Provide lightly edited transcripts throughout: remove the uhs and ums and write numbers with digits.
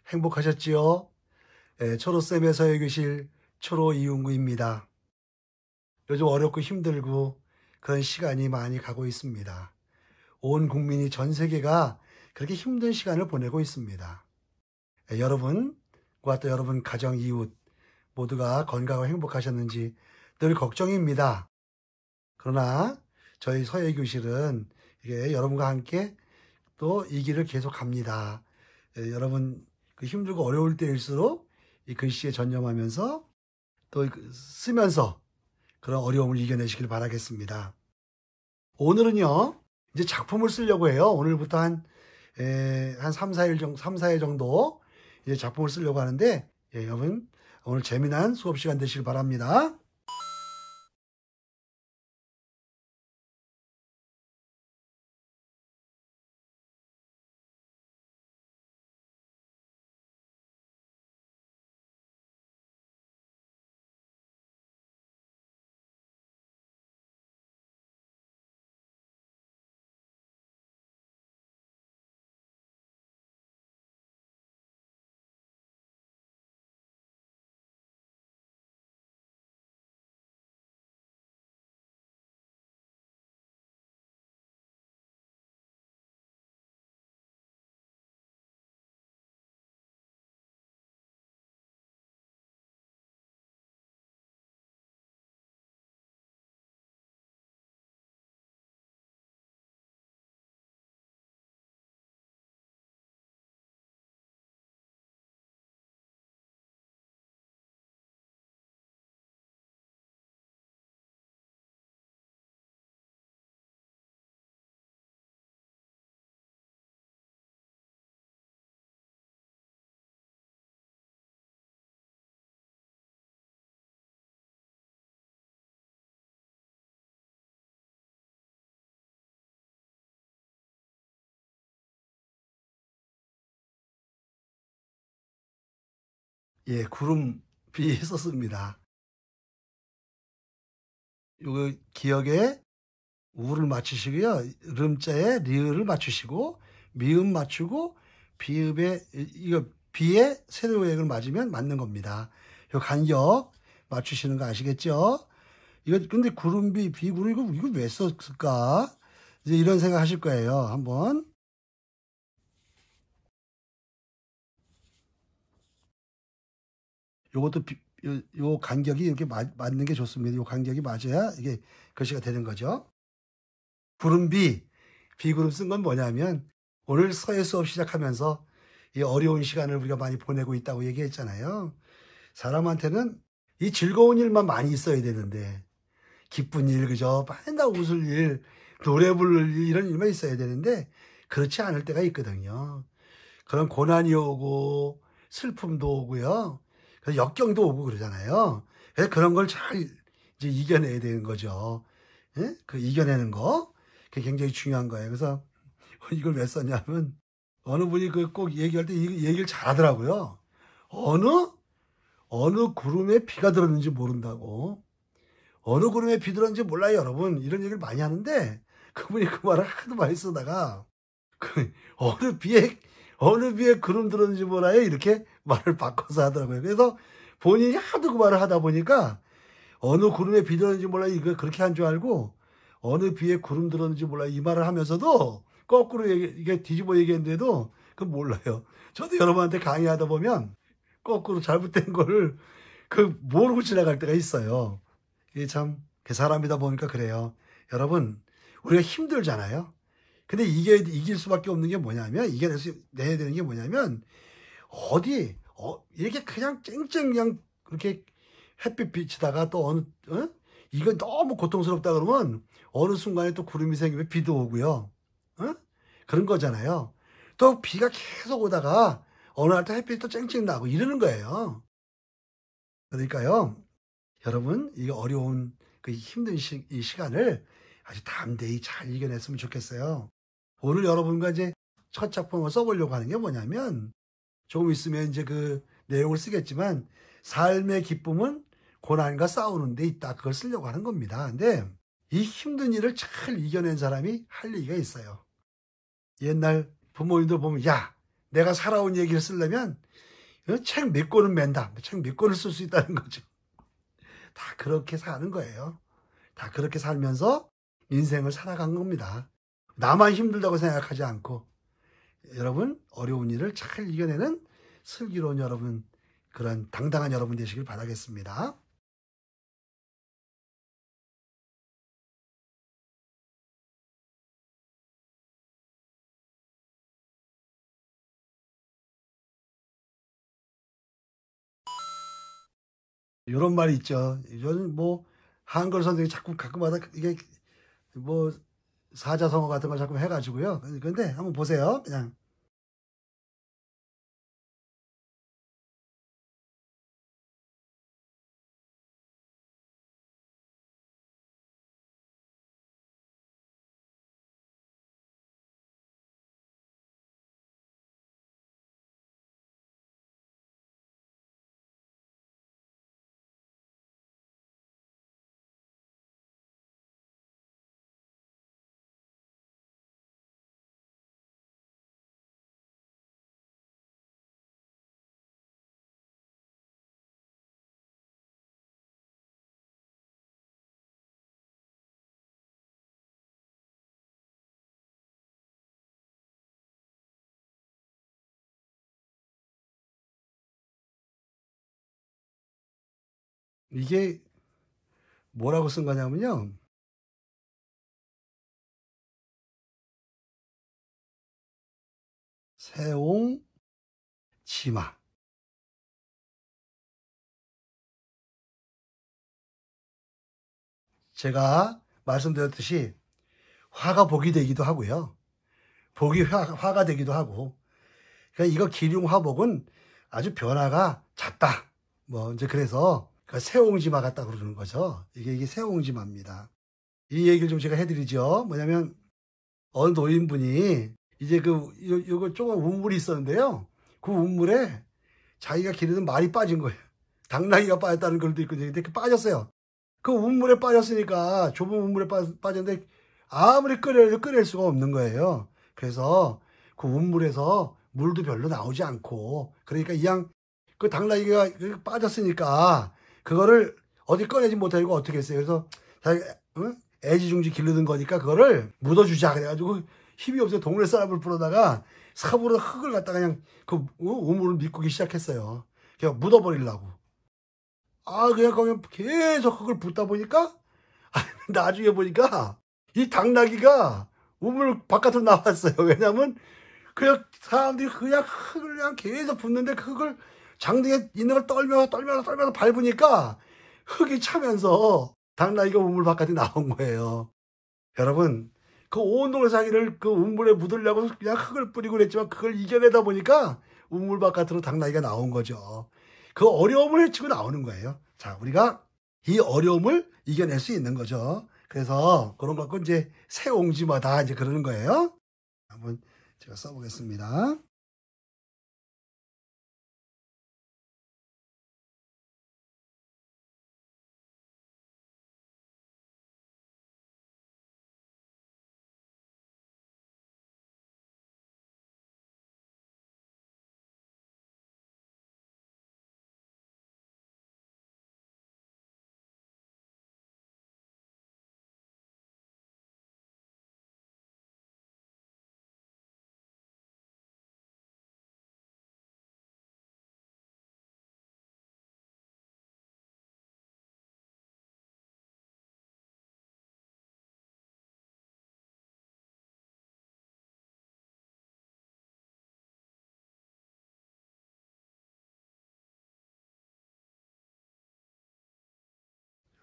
행복하셨지요? 초로쌤의 서예교실 초로 이윤구입니다. 요즘 어렵고 힘들고 그런 시간이 많이 가고 있습니다. 온 국민이 전 세계가 그렇게 힘든 시간을 보내고 있습니다. 여러분과 또 여러분 가정 이웃 모두가 건강하고 행복하셨는지 늘 걱정입니다. 그러나 저희 서예교실은 이게 여러분과 함께 또 이 길을 계속 갑니다. 여러분 힘들고 어려울 때일수록 이 글씨에 전념하면서 또 쓰면서 그런 어려움을 이겨내시길 바라겠습니다. 오늘은요, 이제 작품을 쓰려고 해요. 오늘부터 한 3, 4일 정도 이제 작품을 쓰려고 하는데, 여러분, 오늘 재미난 수업 시간 되시길 바랍니다. 구름비 썼습니다. 요거 기억에 우를 맞추시고요. 름자에 리을을 맞추시고 미음 맞추고 비읍에 이거 비에 세로획을 맞으면 맞는 겁니다. 요 간격 맞추시는 거 아시겠죠? 이거 근데 구름비 비구름 이거 왜 썼을까? 이제 이런 생각 하실 거예요. 한번 요것도 요 간격이 이렇게 맞는 게 좋습니다. 요 간격이 맞아야 이게 글씨가 되는 거죠. 구름비 비구름 쓴 건 뭐냐면 오늘 서예 수업 시작하면서 이 어려운 시간을 우리가 많이 보내고 있다고 얘기했잖아요. 사람한테는 이 즐거운 일만 많이 있어야 되는데 기쁜 일, 그죠? 맨날 웃을 일, 노래 부를 일, 이런 일만 있어야 되는데 그렇지 않을 때가 있거든요. 그런 고난이 오고 슬픔도 오고요. 역경도 오고 그러잖아요. 그래서 그런 걸 잘 이제 이겨내야 되는 거죠. 예? 그 이겨내는 거 그게 굉장히 중요한 거예요. 그래서 이걸 왜 썼냐면 어느 분이 그 꼭 얘기할 때 이 얘기를 잘하더라고요. 어느 구름에 비가 들었는지 모른다고. 어느 구름에 비 들었는지 몰라요, 여러분. 이런 얘기를 많이 하는데 그분이 그 말을 하도 많이 쓰다가 어느 비에 구름 들었는지 몰라요. 이렇게 말을 바꿔서 하더라고요. 그래서 본인이 하도 그 말을 하다 보니까 어느 구름에 비 들었는지 몰라요. 이거 그렇게 한 줄 알고 어느 비에 구름 들었는지 몰라요. 이 말을 하면서도 거꾸로 이게 뒤집어 얘기했는데도 그 몰라요. 저도 여러분한테 강의하다 보면 거꾸로 잘못된 거를 모르고 지나갈 때가 있어요. 이게 참 그 사람이다 보니까 그래요. 여러분, 우리가 힘들잖아요. 근데 이길 수밖에 없는 게 뭐냐면, 이겨내야 되는 게 뭐냐면, 이렇게 그냥 쨍쨍 그냥 그렇게 햇빛 비치다가 또 이거 너무 고통스럽다 그러면 어느 순간에 또 구름이 생기면 비도 오고요. 그런 거잖아요. 또 비가 계속 오다가 어느 날 또 햇빛이 또 쨍쨍 나고 이러는 거예요. 그러니까요, 여러분, 이 어려운 그 힘든 이 시간을 아주 담대히 잘 이겨냈으면 좋겠어요. 오늘 여러분과 이제 첫 작품을 써보려고 하는 게 뭐냐면, 조금 있으면 이제 그 내용을 쓰겠지만, 삶의 기쁨은 고난과 싸우는 데 있다. 그걸 쓰려고 하는 겁니다. 근데 이 힘든 일을 잘 이겨낸 사람이 할 얘기가 있어요. 옛날 부모님들 보면, 야, 내가 살아온 얘기를 쓰려면 책 몇 권은 맨다. 책 몇 권을 쓸 수 있다는 거죠. 다 그렇게 사는 거예요. 다 그렇게 살면서 인생을 살아간 겁니다. 나만 힘들다고 생각하지 않고 여러분 어려운 일을 잘 이겨내는 슬기로운 여러분, 그런 당당한 여러분 되시길 바라겠습니다. 이런 말이 있죠. 저는 뭐 한글 선생님이 자꾸 가끔마다 이게 뭐 사자성어 같은 걸 자꾸 해가지고요. 근데 한번 보세요. 그냥 이게 뭐라고 쓴 거냐면요. 세옹지마. 제가 말씀드렸듯이 화가 복이 되기도 하고요. 복이 화가 되기도 하고. 그러니까 이거 기륭화복은 아주 변화가 잦다. 뭐 이제 그래서 세옹지마 같다 그러는 거죠. 이게 세옹지마입니다. 이 얘기를 좀 제가 해드리죠. 뭐냐면 어느 노인분이 이제 요거 조금 운물이 있었는데요. 그 운물에 자기가 기르는 말이 빠진 거예요. 당나귀가 빠졌다는 글도 있고, 근데 빠졌어요. 그 운물에 빠졌으니까, 좁은 운물에 빠졌는데, 아무리 끓일 수가 없는 거예요. 그래서 그 운물에서 물도 별로 나오지 않고, 그러니까 그 당나귀가 빠졌으니까, 그거를 어디 꺼내지 못하고 어떻게 했어요. 그래서 자기, 애지중지 기르는 거니까 그거를 묻어주자. 그래가지고 힘이 없어서 동네 사람을 불러다가 삽으로 흙을 갖다가 그냥 그 우물을 믿고기 시작했어요. 그냥 묻어버리려고. 그냥 거기 계속 흙을 붓다 보니까 나중에 보니까 이 당나귀가 우물 바깥으로 나왔어요. 왜냐면 그냥 사람들이 그냥 흙을 그냥 계속 붓는데 그 흙을 장등에 있는 걸 떨면서 밟으니까 흙이 차면서 당나귀가 우물 바깥에 나온 거예요. 여러분, 그 온동네 사기를 그 우물에 묻으려고 그냥 흙을 뿌리고 그랬지만 그걸 이겨내다 보니까 우물 바깥으로 당나귀가 나온 거죠. 그 어려움을 헤치고 나오는 거예요. 자, 우리가 이 어려움을 이겨낼 수 있는 거죠. 그래서 그런 거 갖고 이제 세옹지마다 이제 그러는 거예요. 한번 제가 써보겠습니다.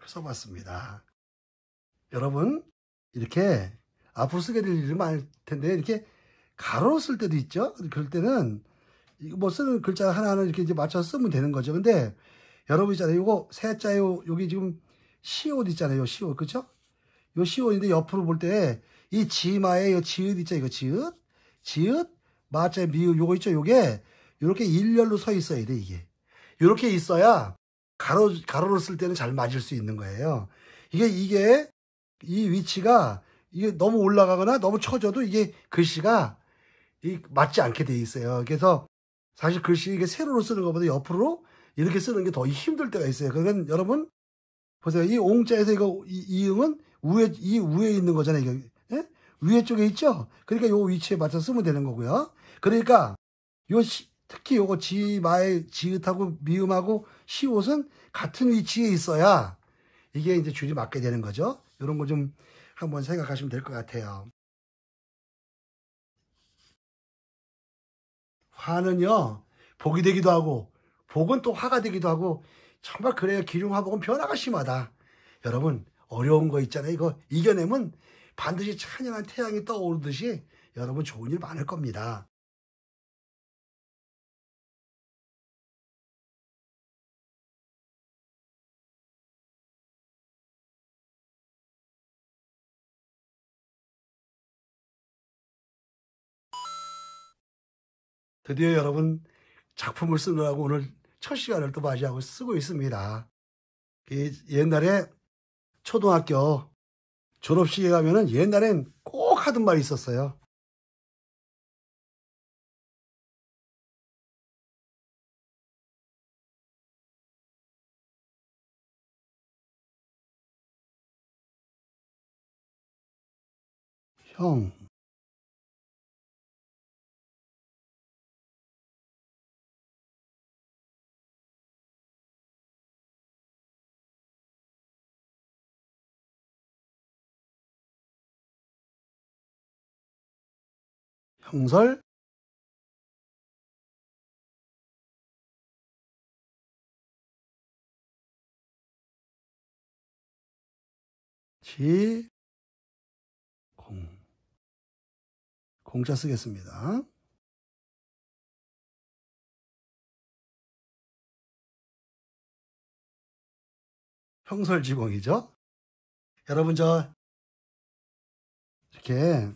써봤습니다. 여러분, 이렇게 앞으로 쓰게 될 일이 많을 텐데 이렇게 가로로 쓸 때도 있죠. 그럴 때는 이거 뭐 쓰는 글자 하나하나 이렇게 이제 맞춰서 쓰면 되는 거죠. 근데 여러분 있잖아요. 이거 세자요. 여기 지금 시옷 있잖아요. 시옷. 그쵸? 요 시옷인데 옆으로 볼 때 이 지마에 요 지읒 있죠. 이거 지읒. 지읒. 마자 미읒. 요거 있죠. 요게 요렇게 일렬로 서 있어야 돼. 이게. 요렇게 있어야 가로로 쓸 때는 잘 맞을 수 있는 거예요. 이게 이 위치가 이게 너무 올라가거나 너무 처져도 이게 글씨가 맞지 않게 돼 있어요. 그래서 사실 글씨 이게 세로로 쓰는 것보다 옆으로 이렇게 쓰는 게 더 힘들 때가 있어요. 그러면 여러분 보세요. 이 옹자에서 이응은 이 위에 있는 거잖아요. 이게. 예? 위에 쪽에 있죠? 그러니까 요 위치에 맞춰서 쓰면 되는 거고요. 그러니까 특히 요거 지마의 지읒하고 미음하고 시옷은 같은 위치에 있어야 이게 이제 줄이 맞게 되는 거죠. 이런 거 좀 한번 생각하시면 될 것 같아요. 화는요, 복이 되기도 하고, 복은 또 화가 되기도 하고, 정말 그래요. 기륭화복은 변화가 심하다. 여러분, 어려운 거 있잖아요. 이거 이겨내면 반드시 찬양한 태양이 떠오르듯이 여러분 좋은 일 많을 겁니다. 드디어 여러분 작품을 쓰느라고 오늘 첫 시간을 또 맞이하고 쓰고 있습니다. 옛날에 초등학교 졸업식에 가면은 옛날엔 꼭 하던 말이 있었어요. 형, 형설, 지, 공. 공자 쓰겠습니다. 형설지공이죠. 여러분 이렇게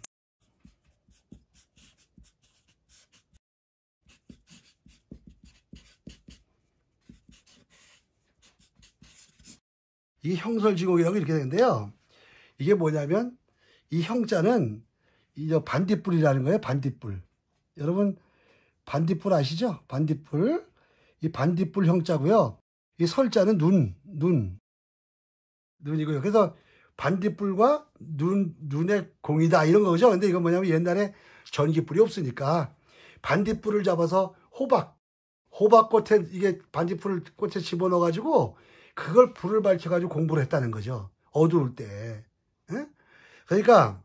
이 형설지공이라고 이렇게 되는데요. 이게 뭐냐면 이 형자는 이 반딧불이라는 거예요. 반딧불. 여러분 반딧불 아시죠? 반딧불. 이 반딧불 형자고요. 이 설자는 눈이고요. 그래서 반딧불과 눈의 공이다 이런 거죠. 근데 이건 뭐냐면 옛날에 전기불이 없으니까 반딧불을 잡아서 호박꽃에 이게 반딧불 꽃에 집어넣어 가지고 그걸 불을 밝혀 가지고 공부를 했다는 거죠. 어두울 때. 예? 그러니까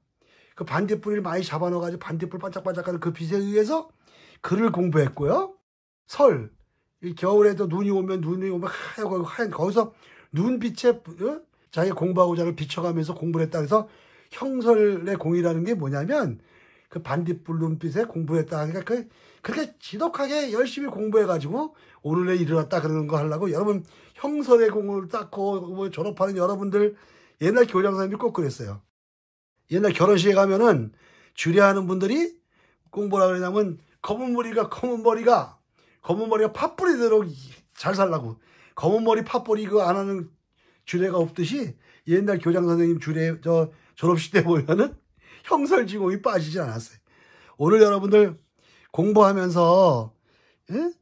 그 반딧불을 많이 잡아넣어 가지고 반딧불 반짝반짝하는 그 빛에 의해서 글을 공부했고요. 이 겨울에도 눈이 오면 하얀 거기서 눈빛에 자기 공부하고자 하는 비춰가면서 공부를 했다. 그래서 형설의 공이라는 게 뭐냐면 그 반딧불 눈빛에 공부를 했다. 그러니까 그렇게 지독하게 열심히 공부해가지고 오늘에 이르렀다 그러는 거 하려고 여러분 형설의 공을 닦고 뭐 졸업하는 여러분들 옛날 교장 선생님이 꼭 그랬어요. 옛날 결혼식에 가면은 주례하는 분들이 꼭 뭐라 그러냐면 검은 머리가 팥뿌리 되도록 잘 살라고 검은 머리 팥뿌리 그거 안 하는 주례가 없듯이 옛날 교장 선생님 주례 졸업식 때 보면은 형설지공이 빠지지 않았어요. 오늘 여러분들 공부하면서 예?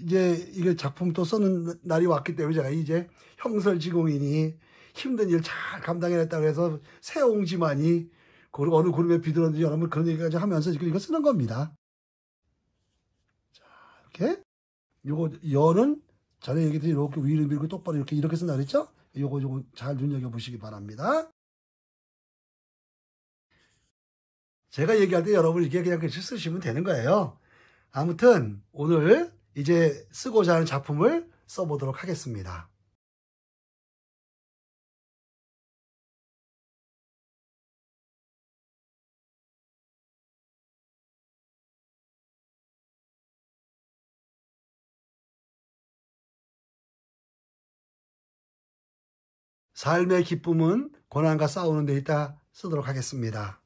이제 이게 작품 또 쓰는 날이 왔기 때문에 제가 이제 형설지공이니 힘든 일 잘 감당해냈다고 해서 새옹지만이 어느 구름에 비들었는지 여러분 그런 얘기까지 하면서 이거 쓰는 겁니다. 자, 이렇게 요거 여는 전에 얘기했듯이 이렇게 위로 밀고 똑바로 이렇게 쓴다 그랬죠? 요거 잘 눈여겨보시기 바랍니다. 제가 얘기할 때 여러분 이게 그냥 글씨 쓰시면 되는 거예요. 아무튼 오늘 이제 쓰고자 하는 작품을 써보도록 하겠습니다. 삶의 기쁨은 고난과 싸우는 데 있다 쓰도록 하겠습니다.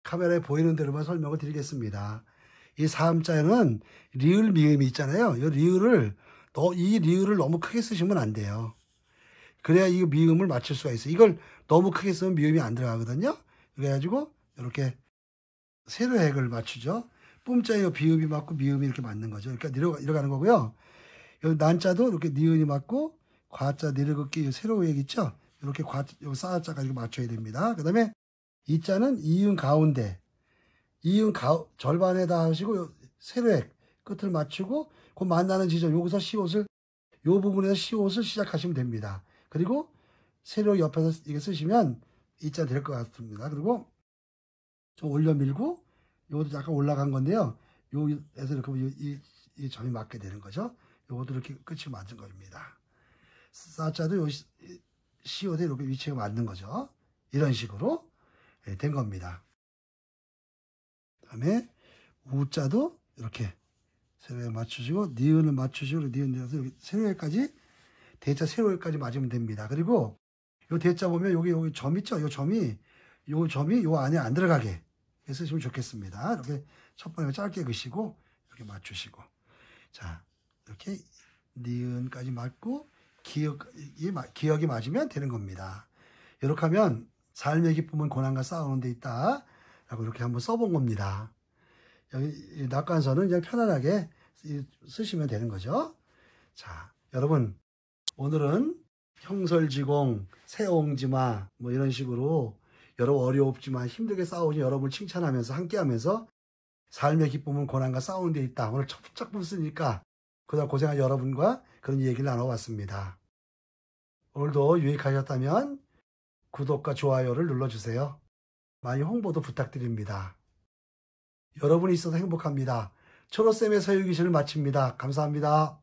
카메라에 보이는 대로만 설명을 드리겠습니다. 이 사음자에는 리을, 미음이 있잖아요. 이 리을을 너무 크게 쓰시면 안 돼요. 그래야 이 미음을 맞출 수가 있어요. 이걸 너무 크게 쓰면 미음이 안 들어가거든요. 그래가지고 이렇게 세로획을 맞추죠. 뿜자에 비읍이 맞고 미음이 이렇게 맞는 거죠. 그러니까 내려가는 거고요. 여기 난자도 이렇게 니은이 맞고 과자 내려긋기 세로획 있죠. 이렇게 요 싸자가 이렇게 맞춰야 됩니다. 그 다음에 이자는 이음 가운데 절반에다 하시고 세로획 끝을 맞추고 그 만나는 지점 여기서 요 부분에서 시옷을 시작하시면 됩니다. 그리고 세로 옆에서 이게 쓰시면 이자 될 것 같습니다. 그리고 좀 올려 밀고 요것도 약간 올라간 건데요. 요에서 이렇게 이 점이 맞게 되는 거죠. 요것도 이렇게 끝이 맞은 겁니다. 싸자도 요 시옷에 이렇게 위치가 맞는 거죠. 이런 식으로 된 겁니다. 다음에 우자도 이렇게 세로에 맞추시고 니은을 맞추시고 니은에서 여기 세로에까지 대자 세로에까지 맞으면 됩니다. 그리고 요 대자 보면 여기 점 있죠? 요 점이 요 안에 안 들어가게 쓰시면 좋겠습니다. 이렇게 첫 번째 짧게 그시고 이렇게 맞추시고 자 이렇게 니은까지 맞고 기억이 맞으면 되는 겁니다. 이렇게 하면 삶의 기쁨은 고난과 싸우는 데 있다 라고 이렇게 한번 써본 겁니다. 여기 낙관선은 그냥 편안하게 쓰시면 되는 거죠. 자, 여러분 오늘은 형설지공, 새옹지마 뭐 이런 식으로 여러분 어렵지만 힘들게 싸우니 여러분을 칭찬하면서 함께하면서 삶의 기쁨은 고난과 싸우는 데 있다. 오늘 첫 작품 쓰니까 그동안 고생한 여러분과 그런 얘기를 나눠봤습니다. 오늘도 유익하셨다면 구독과 좋아요를 눌러주세요. 많이 홍보도 부탁드립니다. 여러분이 있어서 행복합니다. 초로쌤의 서유기실을 마칩니다. 감사합니다.